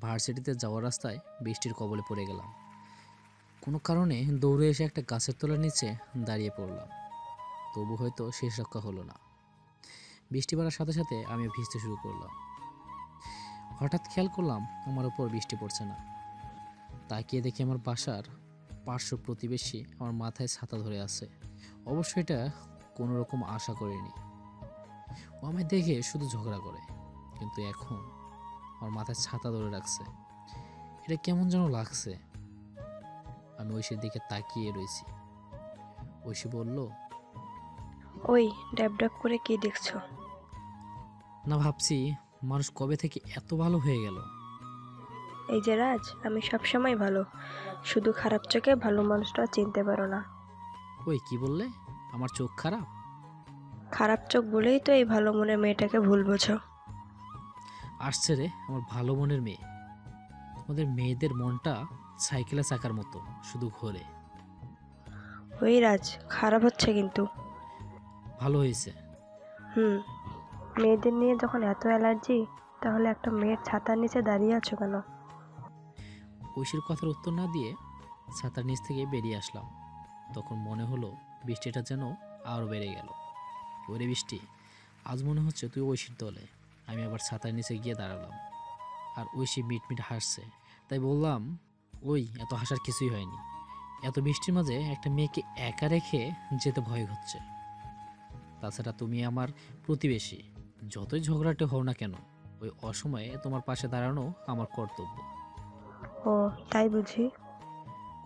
ভার্সিটিতে যাওয়ার রাস্তায় বৃষ্টির কবলে পড়ে গেলাম। কোনো কারণে দৌড়ে এসে একটা গাছের তলার নিচে দাঁড়িয়ে পড়লাম। তবু হয়তো শেষ রক্ষা হলো না। বৃষ্টি বাড়ার সাথে সাথে আমি ভিজতে শুরু করলাম। হঠাৎ খেয়াল করলাম আমার উপর বৃষ্টি পড়ছে না। তাকিয়ে দেখি আমার বাসার পার্শ্ব প্রতিবেশী আমার মাথায় ছাতা ধরে আছে। অবশ্য এটা কোনো রকম আশা করিনি। ও আমায় দেখে শুধু ঝগড়া করে, কিন্তু এখন আমার মাথায় ছাতা ধরে রাখছে। এটা কেমন যেন লাগছে। আমি ঐশীর দিকে তাকিয়ে রয়েছি। ঐশী বলল, ওই ড্যাব ড্যাব করে কি দেখছো? না, ভাবছি মানুষ কবে থেকে এত ভালো হয়ে গেল। এই যে রাজ, আমি সবসময় ভালো, শুধু খারাপ চোখে ভালো মানুষটা চিনতে পারো না। ওই কি বললে? আমার চোখ খারাপ? খারাপ চোখ বলেই তো এই ভালো মনের মেয়েটাকে ভুল বোঝো। আসছে রে আমার ভালো মনের মেয়ে। তোমাদের মেয়েদের মনটা সাইকেলের চাকার মতো, শুধু ঘোরে। ওই রাজ, খারাপ হচ্ছে কিন্তু। ভালো হয়েছে। হুম, মেয়েদের নিয়ে যখন এত অ্যালার্জি, তাহলে একটা মেয়ের ছাতার নিচে দাঁড়িয়ে আছো কেন? ঐশীর কথার উত্তর না দিয়ে ছাতার নিচ থেকে বেরিয়ে আসলাম। তখন মনে হলো বৃষ্টিটা যেন আরও বেড়ে গেল। ওরে বৃষ্টি, আজ মনে হচ্ছে তুই ঐশীর দলে। আমি আবার ছাতার নিচে গিয়ে দাঁড়ালাম। আর ঐশী মিটমিট হাসছে। তাই বললাম, ওই এত হাসার কিছুই হয়নি। এত বৃষ্টির মাঝে একটা মেয়েকে একা রেখে যেতে ভয় হচ্ছে। তাছাড়া তুমি আমার প্রতিবেশী। যতই ঝগড়াটে হও না কেন, ওই অসময়ে তোমার পাশে দাঁড়ানো আমার কর্তব্য। ও, তাই বুঝি?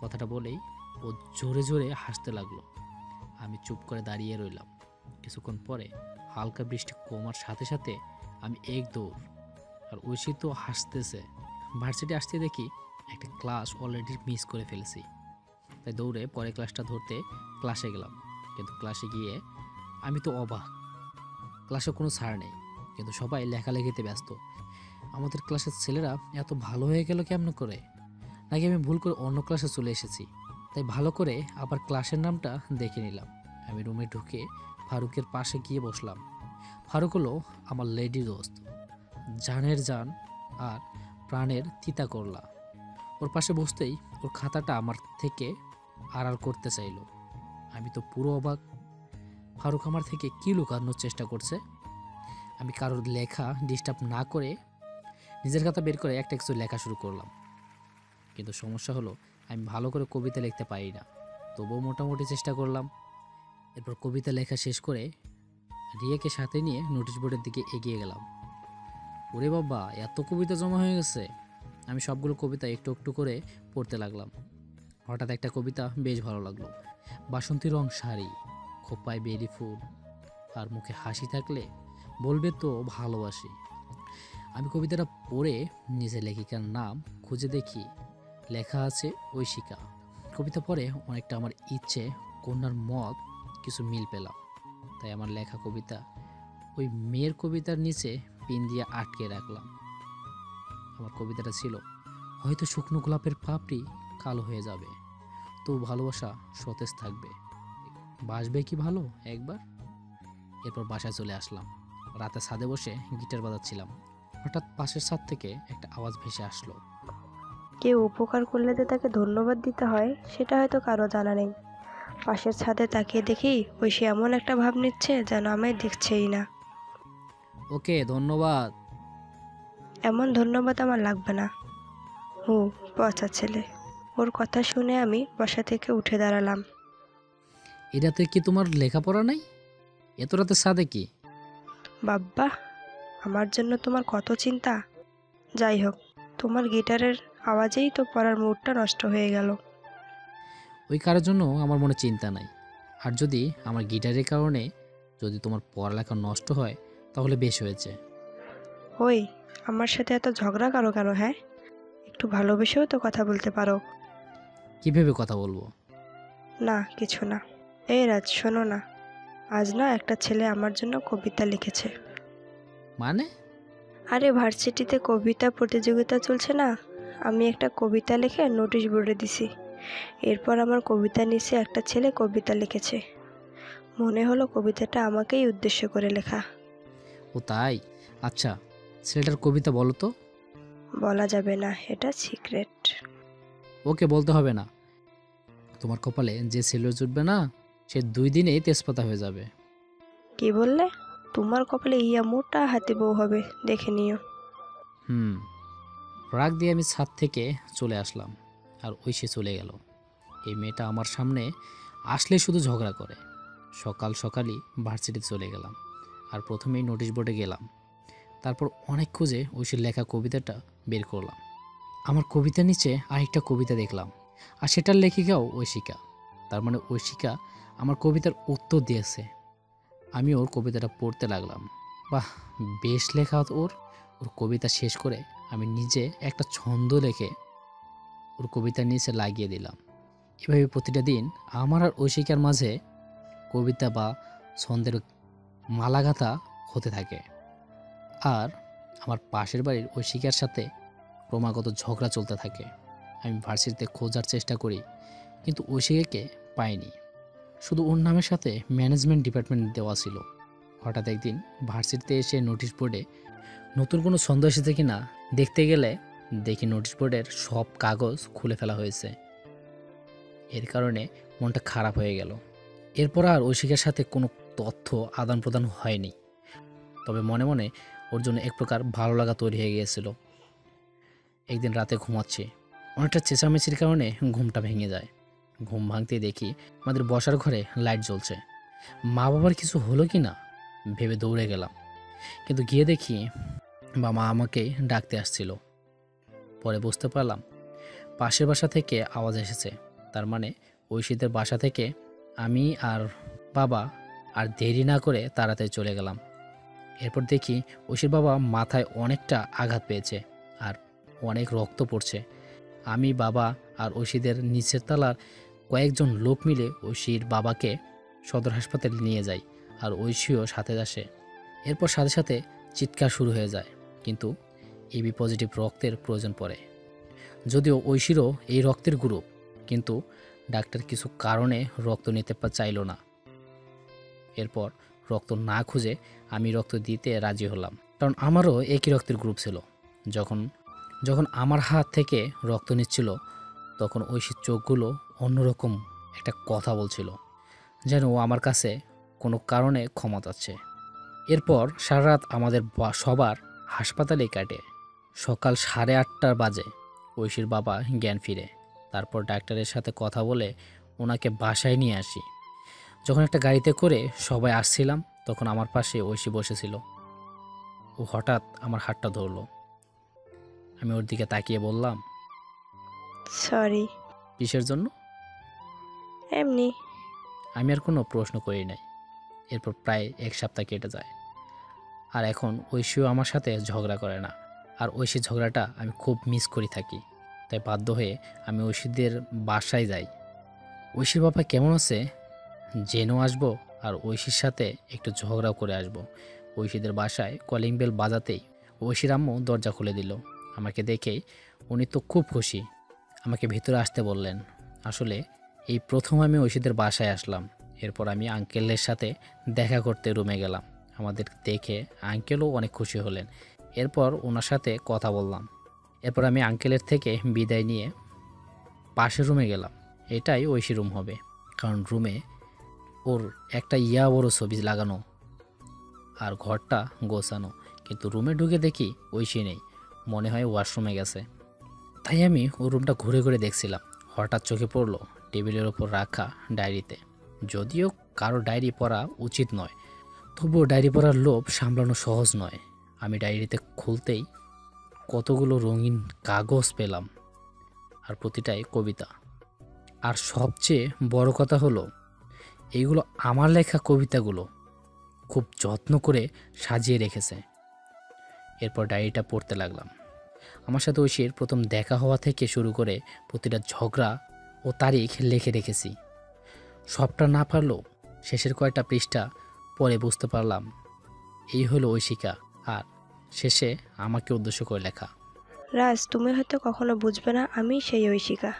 কথাটা বলেই ও জোরে জোরে হাসতে লাগলো। আমি চুপ করে দাঁড়িয়ে রইলাম। কিছুক্ষণ পরে হালকা বৃষ্টি কমার সাথে সাথে আমি এক দৌড়। আর ঐশী তো হাসতেছে। ভার্সিটি আসতে দেখি একটা ক্লাস অলরেডি মিস করে ফেলেছি। তাই দৌড়ে পরে ক্লাসটা ধরতে ক্লাসে গেলাম। কিন্তু ক্লাসে গিয়ে আমি তো অবাক। ক্লাসে কোনো স্যার নেই, কিন্তু সবাই লেখালেখিতে ব্যস্ত। আমাদের ক্লাসের ছেলেরা এত ভালো হয়ে গেল কেমন করে? নাকি আমি ভুল করে অন্য ক্লাসে চলে এসেছি? তাই ভালো করে আবার ক্লাসের নামটা দেখে নিলাম। আমি রুমে ঢুকে ফারুকের পাশে গিয়ে বসলাম। ফারুক হলো আমার লেডি দোস্ত, জানের জান আর প্রাণের তিতা করলা। ওর পাশে বসতেই ওর খাতাটা আমার থেকে আড়াল করতে চাইলো। আমি তো পুরো অবাক। ফারুক আমার থেকে কী লুকানোর চেষ্টা করছে? আমি কারোর লেখা ডিস্টার্ব না করে নিজের খাতা বের করে একটা কিছু লেখা শুরু করলাম। কিন্তু সমস্যা হলো, আমি ভালো করে কবিতা লিখতে পারি না। তবুও মোটামুটি চেষ্টা করলাম। এরপর কবিতা লেখা শেষ করে রিয়াকে সাথে নিয়ে নোটিশ বোর্ডের দিকে এগিয়ে গেলাম। ওরে বাবা, এত কবিতা জমা হয়ে গেছে! আমি সবগুলো কবিতা একটু একটু করে পড়তে লাগলাম। হঠাৎ একটা কবিতা বেশ ভালো লাগলো। বাসন্তী রং শাড়ি, খোপায় বেলি ফুল, আর মুখে হাসি থাকলে বলবে তো ভালোবাসি। আমি কবিতাটা পড়ে নিজের লেখিকার নাম খুঁজে দেখি লেখা আছে ঐশিকা। কবিতা পড়ে অনেকটা আমার ইচ্ছে কন্যার মত কিছু মিল পেলাম। তাই আমার লেখা কবিতা ওই মেয়ের কবিতার নিচে পিন দিয়ে আটকে রাখলাম। আমার কবিতাটা ছিল, হয়তো শুকনো গোলাপের পাপড়ি কালো হয়ে যাবে, তো ভালোবাসা সতেজ থাকবে, বাসবে কি ভালো একবার। এরপর বাসায় চলে আসলাম। রাতে ছাদে বসে গিটার বাজাচ্ছিলাম। হঠাৎ পাশের ছাদ থেকে একটা আওয়াজ ভেসে আসলো। কেউ উপকার করলে যে তাকে ধন্যবাদ দিতে হয়, সেটা হয়তো কারো জানা নেই। পাশের ছাদে তাকিয়ে দেখি ঐশী এমন একটা ভাব নিচ্ছে যেন আমায় দেখছেই না। ওকে, ধন্যবাদ। এমন ধন্যবাদ আমার লাগবে না। ও, পচা ছেলে। ওর কথা শুনে আমি বসা থেকে উঠে দাঁড়ালাম। এটাতে কি তোমার লেখাপড়া নাই? এত রাতে ছাদে কি? বাব্বা, আমার জন্য তোমার কত চিন্তা। যাই হোক, তোমার গিটারের আওয়াজেই তো পড়ার মুডটা নষ্ট হয়ে গেল। ওই কারোর জন্য আমার মনে চিন্তা নাই। আর যদি আমার গিটারের কারণে যদি তোমার পড়ালেখা নষ্ট হয়, তাহলে বেশ হয়েছে। ওই, আমার সাথে এত ঝগড়া করো কেন? হ্যাঁ, একটু ভালোবেসেও তো কথা বলতে পারো। কীভাবে কথা বলবো? না, কিছু না। এই রাজ, শোনো না, আজ না একটা ছেলে আমার জন্য কবিতা লিখেছে। মানে? আরে ভার্সিটিতে কবিতা প্রতিযোগিতা চলছে না, আমি একটা কবিতা লিখে নোটিশ বোর্ডে দিছি। এরপর আমার কবিতা নিচে একটা ছেলে কবিতা লিখেছে। মনে হলো কবিতাটা আমাকেই উদ্দেশ্য করে লেখা। ও তাই? আচ্ছা, ছেলেটার কবিতা বলো তো। বলা যাবে না, এটা সিক্রেট। ওকে বলতে হবে না। তোমার কপালে যে ছেলে জুটবে না, সে 2 দিনেই তেজপাতা হয়ে যাবে। কি বললে? তোমার কপালে ইয়া মোটা হাতি বউ হবে, দেখে নিও। হুম। রাগ দিয়ে আমি ছাদ থেকে চলে আসলাম, আর সে চলে গেল। এই মেয়েটা আমার সামনে আসলে শুধু ঝগড়া করে। সকাল সকালই ভার্সিটিতে চলে গেলাম, আর প্রথমেই নোটিশ বোর্ডে গেলাম। তারপর অনেক খুঁজে ঐশীর লেখা কবিতাটা বের করলাম। আমার কবিতার নিচে আরেকটা কবিতা দেখলাম, আর সেটার লেখিকাও ঐশিকা। তার মানে ঐশিকা আমার কবিতার উত্তর দিয়েছে। আমি ওর কবিতাটা পড়তে লাগলাম। বাহ, বেশ লেখা ওর। ওর কবিতা শেষ করে আমি নিজে একটা ছন্দ লিখে ওর কবিতার নিচে লাগিয়ে দিলাম। এভাবে প্রতিটা দিন আমার আর ঐশিকার মাঝে কবিতা বা ছন্দের মালাগাথা হতে থাকে। আর আমার পাশের বাড়ির ঐশিকার সাথে ক্রমাগত ঝগড়া চলতে থাকে। আমি ভার্সিটিতে খোঁজার চেষ্টা করি, কিন্তু ঐশিকাকে পাইনি। শুধু ওর নামের সাথে ম্যানেজমেন্ট ডিপার্টমেন্ট দেওয়া ছিল। হঠাৎ একদিন ভার্সিটিতে এসে নোটিশ বোর্ডে নতুন কোনো ছন্দ এসেছে কিনা দেখতে গেলে দেখি নোটিশ বোর্ডের সব কাগজ খুলে ফেলা হয়েছে। এর কারণে মনটা খারাপ হয়ে গেল। এরপর আর ঐশিকার সাথে কোনো তথ্য আদান প্রদান হয়নি, তবে মনে মনে ওর জন্য এক প্রকার ভালো লাগা তৈরি হয়ে গিয়েছিল। একদিন রাতে ঘুমাচ্ছি, অনেকটা চেঁচামেচির কারণে ঘুমটা ভেঙে যায়। ঘুম ভাঙতেই দেখি আমাদের বসার ঘরে লাইট জ্বলছে। মা বাবার কিছু হলো কি না ভেবে দৌড়ে গেলাম, কিন্তু গিয়ে দেখি মা আমাকে ডাকতে আসছিল। পরে বুঝতে পারলাম পাশের বাসা থেকে আওয়াজ এসেছে। তার মানে ঐশীদের বাসা থেকে আমি আর বাবা আর দেরি না করে তাড়াতাড়ি চলে গেলাম। এরপর দেখি ঐশীর বাবা মাথায় অনেকটা আঘাত পেয়েছে আর অনেক রক্ত পড়ছে। আমি, বাবা আর ঐশীদের নিচের তলার কয়েকজন লোক মিলে ঐশীর বাবাকে সদর হাসপাতালে নিয়ে যাই, আর ঐশীও সাথে আসে। এরপর সাথে সাথে চিৎকার শুরু হয়ে যায়, কিন্তু এবি পজিটিভ রক্তের প্রয়োজন পড়ে। যদিও ঐশীরও এই রক্তের গ্রুপ, কিন্তু ডাক্তার কিছু কারণে রক্ত নিতে চাইল না। এরপর রক্ত না খুঁজে আমি রক্ত দিতে রাজি হলাম, কারণ আমারও একই রক্তের গ্রুপ ছিল। যখন যখন আমার হাত থেকে রক্ত নিচ্ছিল, তখন ঐশীর চোখগুলো অন্যরকম একটা কথা বলছিল, যেন ও আমার কাছে কোনো কারণে ক্ষমা চাচ্ছে। এরপর সারা রাত আমাদের সবার হাসপাতালেই কাটে। সকাল 8:30 বাজে ঐশীর বাবা জ্ঞান ফিরে। তারপর ডাক্তারের সাথে কথা বলে ওনাকে বাসায় নিয়ে আসি। যখন একটা গাড়িতে করে সবাই আসছিলাম, তখন আমার পাশে ঐশী বসেছিল। ও হঠাৎ আমার হাতটা ধরলো। আমি ওর দিকে তাকিয়ে বললাম, সরি। কিসের জন্য? এমনি। আমি আর কোনো প্রশ্ন করি নাই। এরপর প্রায় 1 সপ্তাহ কেটে যায়, আর এখন ঐশীও আমার সাথে ঝগড়া করে না। আর ঐশীর ঝগড়াটা আমি খুব মিস করি থাকি। তাই বাধ্য হয়ে আমি ঐশীদের বাসায় যাই। ঐশীর বাবা কেমন আছে জেনেও আসবো, আর ঐশীর সাথে একটু ঝগড়াও করে আসবো। ঐশীদের বাসায় কলিং বেল বাজাতেই ঐশীর আম্মু দরজা খুলে দিল। আমাকে দেখেই উনি তো খুব খুশি, আমাকে ভিতরে আসতে বললেন। আসলে এই প্রথম আমি ঐশীদের বাসায় আসলাম। এরপর আমি আঙ্কেলের সাথে দেখা করতে রুমে গেলাম। আমাদের দেখে আঙ্কেলও অনেক খুশি হলেন। এরপর ওনার সাথে কথা বললাম। এরপর আমি আঙ্কেলের থেকে বিদায় নিয়ে পাশের রুমে গেলাম। এটাই ঐশী রুম হবে, কারণ রুমে ওর একটা বড় ছবি লাগানো আর ঘরটা গোছানো। কিন্তু রুমে ঢুকে দেখি ঐশী নেই, মনে হয় ওয়াশরুমে গেছে। তাই আমি ওর রুমটা ঘুরে ঘুরে দেখছিলাম। হঠাৎ চোখে পড়লো টেবিলের ওপর রাখা ডায়েরিতে। যদিও কারো ডায়েরি পড়া উচিত নয়, তবুও ডায়েরি পড়ার লোভ সামলানো সহজ নয়। আমি ডায়েরিতে খুলতেই কতগুলো রঙিন কাগজ পেলাম, আর প্রতিটাই কবিতা। আর সবচেয়ে বড় কথা হলো, এইগুলো আমার লেখা কবিতাগুলো খুব যত্ন করে সাজিয়ে রেখেছে। এরপর ডায়েরিটা পড়তে লাগলাম। আমার সাথে ঐশীর প্রথম দেখা হওয়া থেকে শুরু করে প্রতিটা ঝগড়া ও তারিখ লিখে রেখেছি। সবটা না পারলেও শেষের কয়েকটা পৃষ্ঠা পরে বুঝতে পারলাম এই হলো ঐশিকা, আর শেষে আমাকে উদ্দেশ্য করে লেখা। রাজ, তুমি হয়তো কখনো বুঝবে না আমি সেই ঐশিকা।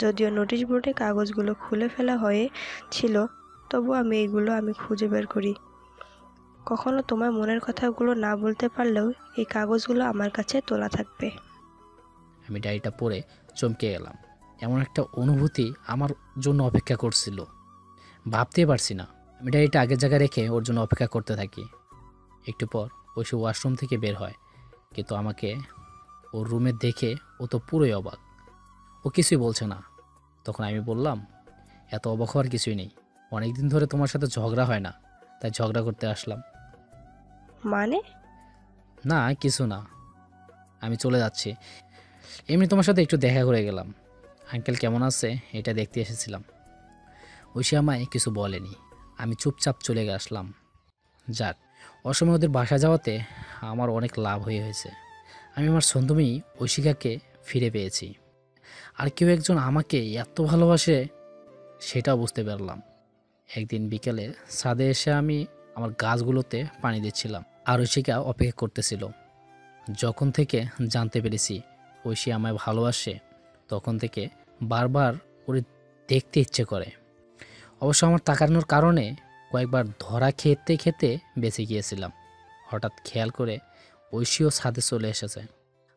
যদিও নোটিশ বোর্ডে কাগজগুলো খুলে ফেলা হয়েছিল, তবু আমি খুঁজে বের করি। কখনো তোমার মনের কথাগুলো না বলতে পারলেও এই কাগজগুলো আমার কাছে তোলা থাকবে। আমি ডায়েরিটা পড়ে চমকে গেলাম। এমন একটা অনুভূতি আমার জন্য অপেক্ষা করছিল, ভাবতেই পারছি না। আমি ডায়েরিটা আগের জায়গায় রেখে ওর জন্য অপেক্ষা করতে থাকি। একটু পর ঐশী ওয়াশরুম থেকে বের হয়, কিন্তু আমাকে ওর রুমে দেখে ও তো পুরোই অবাক। ও কিছুই বলছে না। তখন আমি বললাম, এত অবাক হওয়ার কিছুই নেই, অনেকদিন ধরে তোমার সাথে ঝগড়া হয় না, তাই ঝগড়া করতে আসলাম। মানে? না কিছু না, আমি চলে যাচ্ছি, এমনি তোমার সাথে একটু দেখা করে গেলাম। আঙ্কেল কেমন আছে এটা দেখতে এসেছিলাম। ঐশী আমায় কিছু বলেনি, আমি চুপচাপ চলে আসলাম। যাক, অসময়ে ওদের বাসা যাওয়াতে আমার অনেক লাভ হয়েছে। আমি আমার ছন্দমী ঐশিকাকে ফিরে পেয়েছি। আর কেউ একজন আমাকে এত ভালোবাসে সেটাও বুঝতে পারলাম। একদিন বিকেলে ছাদে এসে আমি আমার গাছগুলোতে পানি দিচ্ছিলাম, আর ঐশিকা অপেক্ষা করতেছিল। যখন থেকে জানতে পেরেছি ঐশী আমায় ভালোবাসে, তখন থেকে বারবার ওরে দেখতে ইচ্ছে করে। অবশ্য আমার তাকানোর কারণে কয়েকবার ধরা খেতে খেতে বেঁচে গিয়েছিলাম। হঠাৎ খেয়াল করে ঐশীও ছাদে চলে এসেছে,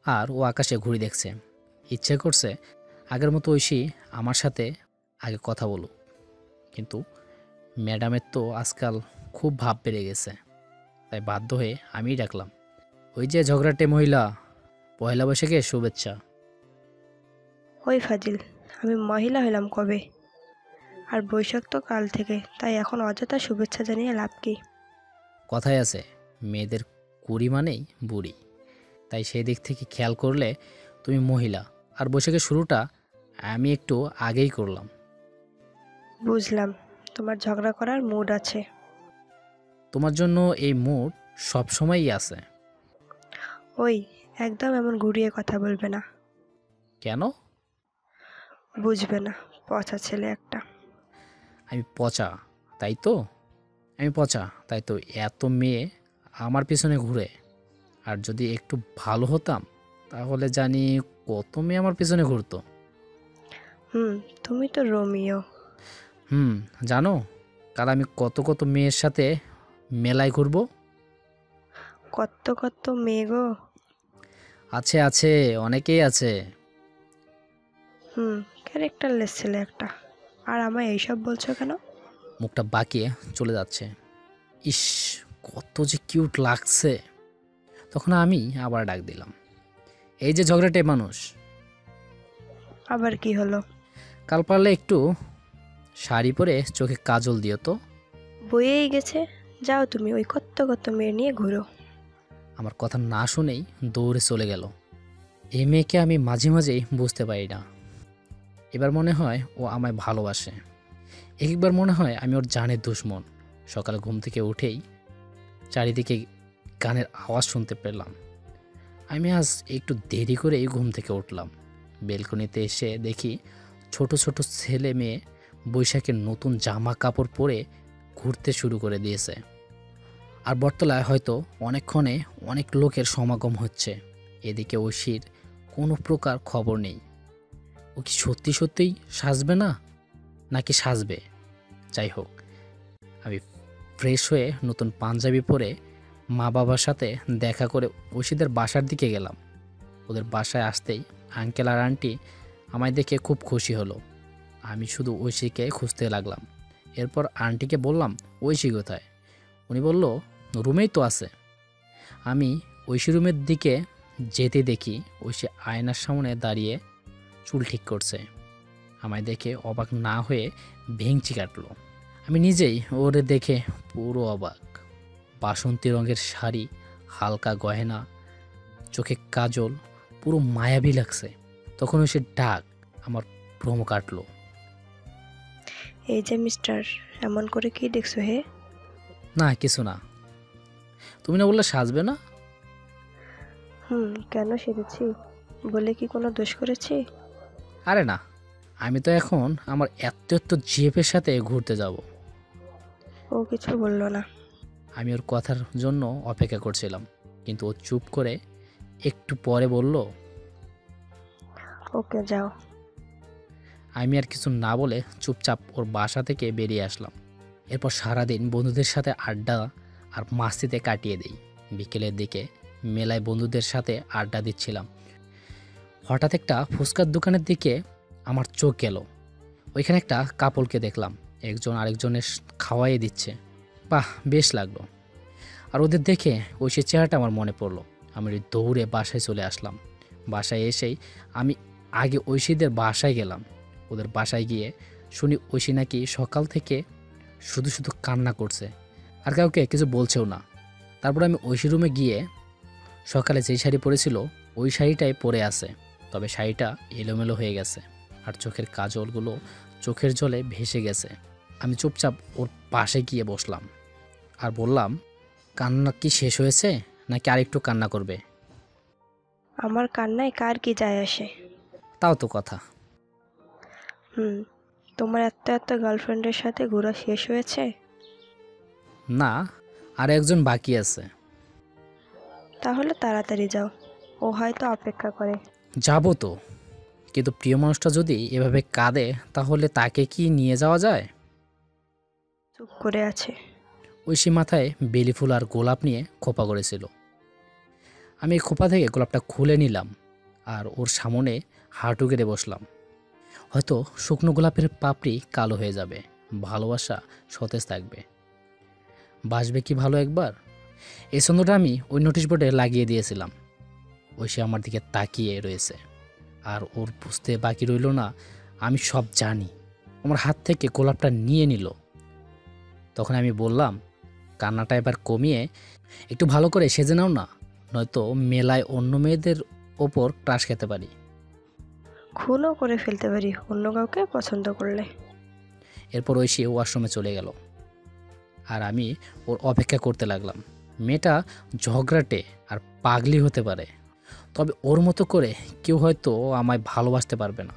আর ও আকাশে ঘুড়ি দেখছে। ইচ্ছে করছে আগের মতো ঐশী আমার সাথে আগে কথা বলুক, কিন্তু ম্যাডামের তো আজকাল খুব ভাব বেড়ে গেছে, তাই বাধ্য হয়ে আমিই ডাকলাম, ওই যে ঝগড়াটে মহিলা, পয়লা বৈশাখে শুভেচ্ছা। ওই ফাজিল, আমি মহিলা হলাম কবে? আর বৈশাখ তো কাল থেকে, তাই এখন অযথা শুভেচ্ছা জানিয়ে লাভ কি? কথায় আছে মেয়েদের কুড়ি মানেই বুড়ি, তাই সেই দিক থেকে খেয়াল করলে তুমি মহিলা। আর বৈশাখের শুরুটা আমি একটু আগেই করলাম। বুঝলাম, তোমার ঝগড়া করার মুড আছে। তোমার জন্য এই মুড সবসময়ই আছে। ওই, একদম এমন ঘুরিয়ে কথা বলবে না। কেন? বুঝবে না, পচা ছেলে একটা। আমি পচা তাই তো? আমি পচা তাই তো এত মেয়ে আমার পিছনে ঘুরে। আর যদি একটু ভালো হতাম তাহলে জানি কত মেয়ে আমার পিছনে ঘুরতো। হুম, তুমি তো রোমিও। জানো কাল আমি কত কত মেয়ের সাথে মেলায় ঘুরবো। কত কত মেয়ে গো। আছে আছে, অনেকেই আছে। ক্যারেক্টারলেস ছেলে একটা। আর আমায় এইসব বলছো কেন? মুখটা বাঁকিয়ে চলে যাচ্ছে। ইস, কত যে কিউট লাগছে। তখন আমি আবার ডাক দিলাম, এই যে ঝগড়াটে মানুষ, আবার কি হলো? কাল পারলে একটু শাড়ি পরে চোখে কাজল দিও তো। বইয়েই গেছে, যাও তুমি ওই কত কত মেয়ে নিয়ে ঘুরো। আমার কথা না শুনেই দৌড়ে চলে গেল। এই মেয়েকে আমি মাঝে মাঝেই বুঝতে পারি না। এবার মনে হয় ও আমায় ভালোবাসে, একবার মনে হয় আমি ওর জানের দুশ্মন। সকালে ঘুম থেকে উঠেই চারিদিকে গানের আওয়াজ শুনতে পেলাম। আমি আজ একটু দেরি করেই ঘুম থেকে উঠলাম। বেলকনিতে এসে দেখি ছোট ছোট ছেলে মেয়ে বৈশাখের নতুন জামা কাপড় পরে ঘুরতে শুরু করে দিয়েছে। আর বটতলায় হয়তো অনেকক্ষণে অনেক লোকের সমাগম হচ্ছে। এদিকে ঐশীর কোনো প্রকার খবর নেই। ও কি সত্যি সত্যিই সাজবে না, নাকি সাজবে? যাই হোক, আমি ফ্রেশ হয়ে নতুন পাঞ্জাবি পরে মা বাবার সাথে দেখা করে ঐশীদের বাসার দিকে গেলাম। ওদের বাসায় আসতেই আঙ্কেল আর আন্টি আমায় দেখে খুব খুশি হলো। আমি শুধু ঐশীকে খুঁজতে লাগলাম। এরপর আন্টিকে বললাম, ঐশী কোথায়? উনি বলল, রুমেই তো আছে। আমি ঐশী রুমের দিকে যেতে দেখি ঐশী আয়নার সামনে দাঁড়িয়ে চুল ঠিক করছে। আমায় দেখে অবাক না হয়ে ভেঙচি কাটলো। আমি নিজেই ওরে দেখে পুরো অবাক। বাসন্তী রঙের শাড়ি, হালকা গয়না, চোখে কাজল, পুরো মায়াবী লাগছে। তখন সে ডাক, আমার ভ্রম কাটলো। এই যে মিস্টার, এমন করে কি দেখছো হে? না কিছু না। তুমি না বললে সাজবে না? কেন সেরেছি? বলে কি কোনো দোষ করেছি? আরে না, আমি তো এখন আমার এত এত জিএফের সাথে ঘুরতে যাব। ও কিছু বললো না? আমি ওর কথার জন্য অপেক্ষা করছিলাম, কিন্তু ও চুপ করে একটু পরে বলল, ওকে যাও। আমি আর কিছু না বলে চুপচাপ ওর বাসা থেকে বেরিয়ে আসলাম। এরপর সারাদিন বন্ধুদের সাথে আড্ডা আর মাস্তিতে কাটিয়ে দিই। বিকেলের দিকে মেলায় বন্ধুদের সাথে আড্ডা দিচ্ছিলাম। হঠাৎ একটা ফুচকার দোকানের দিকে আমার চোখ গেল। ওইখানে একটা কাপলকে দেখলাম, একজন আরেকজনের খাওয়াইয়ে দিচ্ছে। বাহ, বেশ লাগলো। আর ওদের দেখে ঐশীর চেহারাটা আমার মনে পড়লো। আমি দৌড়ে বাসায় চলে আসলাম। বাসায় এসেই আমি আগে ঐশীদের বাসায় গেলাম। ওদের বাসায় গিয়ে শুনি ঐশী নাকি সকাল থেকে শুধু শুধু কান্না করছে, আর কাউকে কিছু বলছেও না। তারপর আমি ঐশী রুমে গিয়ে সকালে যেই শাড়ি পরেছিল ওই শাড়িটাই পরে আছে, তবে শাড়িটা এলোমেলো হয়ে গেছে আর চোখের কাজলগুলো চোখের জলে ভেসে গেছে। আমি চুপচাপ ওর পাশে গিয়ে বসলাম আর বললাম, কান্না কি শেষ হয়েছে নাকি আরেকটু কান্না করবে? আমার কান্নায় কার কি যায় আসে? তাও তো কথা। তোমার এত এত গার্লফ্রেন্ডের সাথে ঘোরা শেষ হয়েছে? না, আর একজন বাকি আছে। তাহলে তাড়াতাড়ি যাও, ও হয়তো অপেক্ষা করে। যাবো তো, কিন্তু প্রিয় মানুষটা যদি এভাবে কাঁদে তাহলে তাকে কি নিয়ে যাওয়া যায়? চুপ করে আছে। ঐশী মাথায় বেলি ফুল আর গোলাপ নিয়ে খোপা করেছিল। আমি এই খোপা থেকে গোলাপটা খুলে নিলাম আর ওর সামনে হাঁটু গেড়ে বসলাম। হয়তো শুকনো গোলাপের পাপড়ি কালো হয়ে যাবে, ভালোবাসা সতেজ থাকবে। বাসবে কি ভালো একবার? এই ছন্দটা আমি ওই নোটিশ বোর্ডে লাগিয়ে দিয়েছিলাম। ঐশী আমার দিকে তাকিয়ে রয়েছে, আর ওর বুঝতে বাকি রইল না আমি সব জানি। আমার হাত থেকে গোলাপটা নিয়ে নিল। তখন আমি বললাম, কান্নাটা এবার কমিয়ে একটু ভালো করে সেজে নাও না, নয়তো মেলায় অন্য মেয়েদের ওপর ক্রাশ খেতে পারি। খুনও করে ফেলতে পারি অন্য কাউকে পছন্দ করলে। এরপর ঐশী ওয়াশরুমে চলে গেল আর আমি ওর অপেক্ষা করতে লাগলাম। মেয়েটা ঝগড়াটে আর পাগলি হতে পারে, তবে ওর মতো করে কেউ হয়তো আমায় ভালোবাসতে পারবে না।